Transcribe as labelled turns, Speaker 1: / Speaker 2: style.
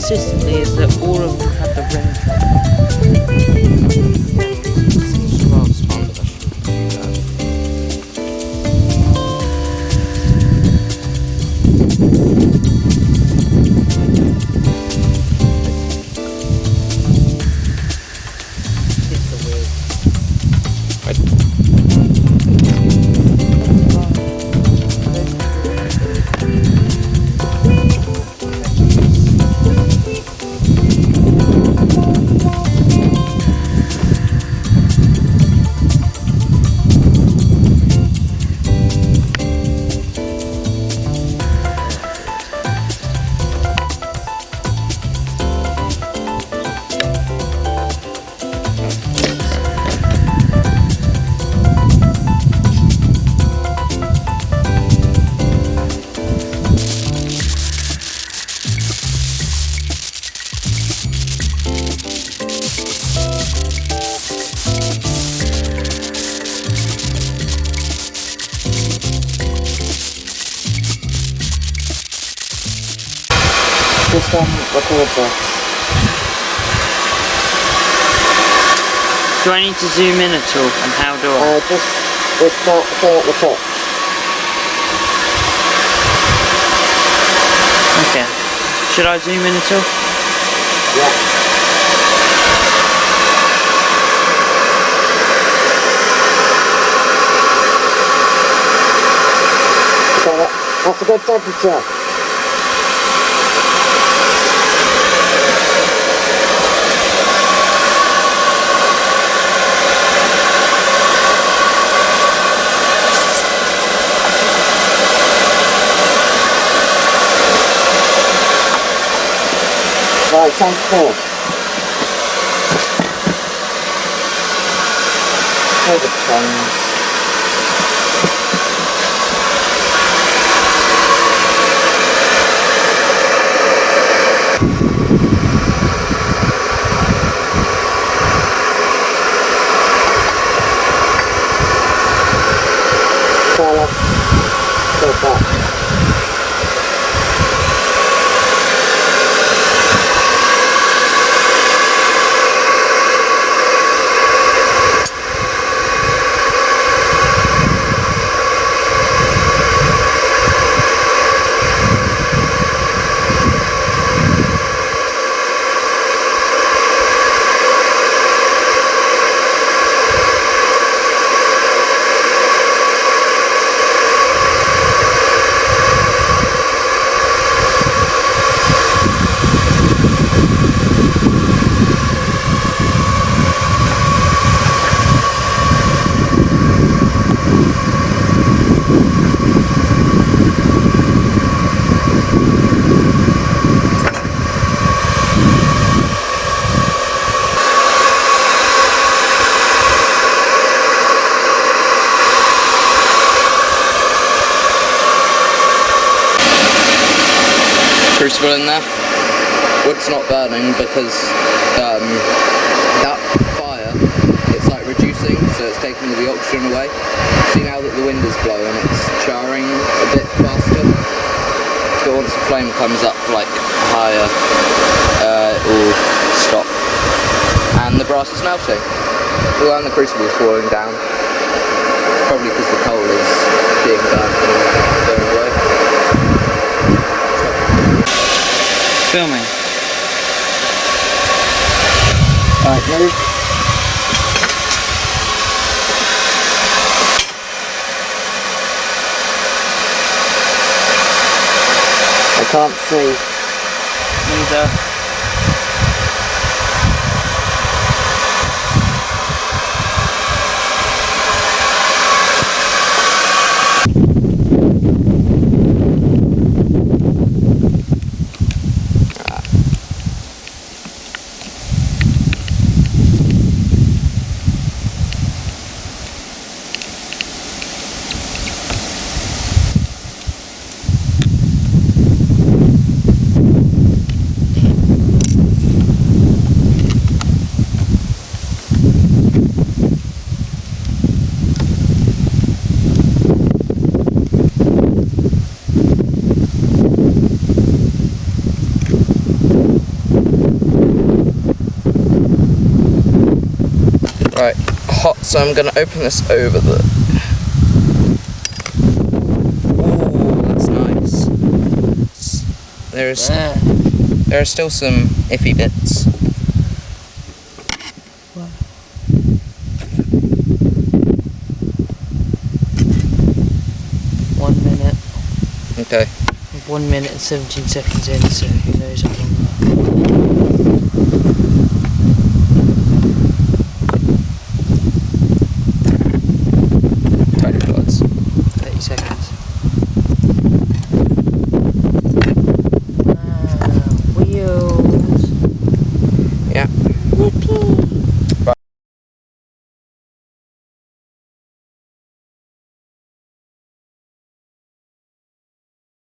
Speaker 1: consistently is that all of them had the rim trim. Seems rather smart, but I shouldn't do that. It's the weird.
Speaker 2: This one records us.
Speaker 1: Do I need to zoom in at all, and how do I?
Speaker 2: Just start the thing at the top.
Speaker 1: Okay. Should I zoom in at all?
Speaker 2: Yeah. Okay, that's a good temperature. Right, sounds good. Play the tones. So let's go back.
Speaker 3: Crucible in there. Wood's not burning because that fire, it's like reducing, so it's taking all the oxygen away. See, now that the wind is blowing, it's charring a bit faster. But once the flame comes up like higher, it will stop. And the brass is melting. Well, and the crucible is falling down. It's probably because the coal is being burnt and going away.
Speaker 1: Filming.
Speaker 2: Alright, move. I can't see.
Speaker 1: Neither.
Speaker 3: hot, so I'm going to open this over the... Ooh, that's nice. There are still some iffy bits.
Speaker 1: Wow. 1 minute.
Speaker 3: Okay.
Speaker 1: 1 minute and 17 seconds in, so who knows how long that.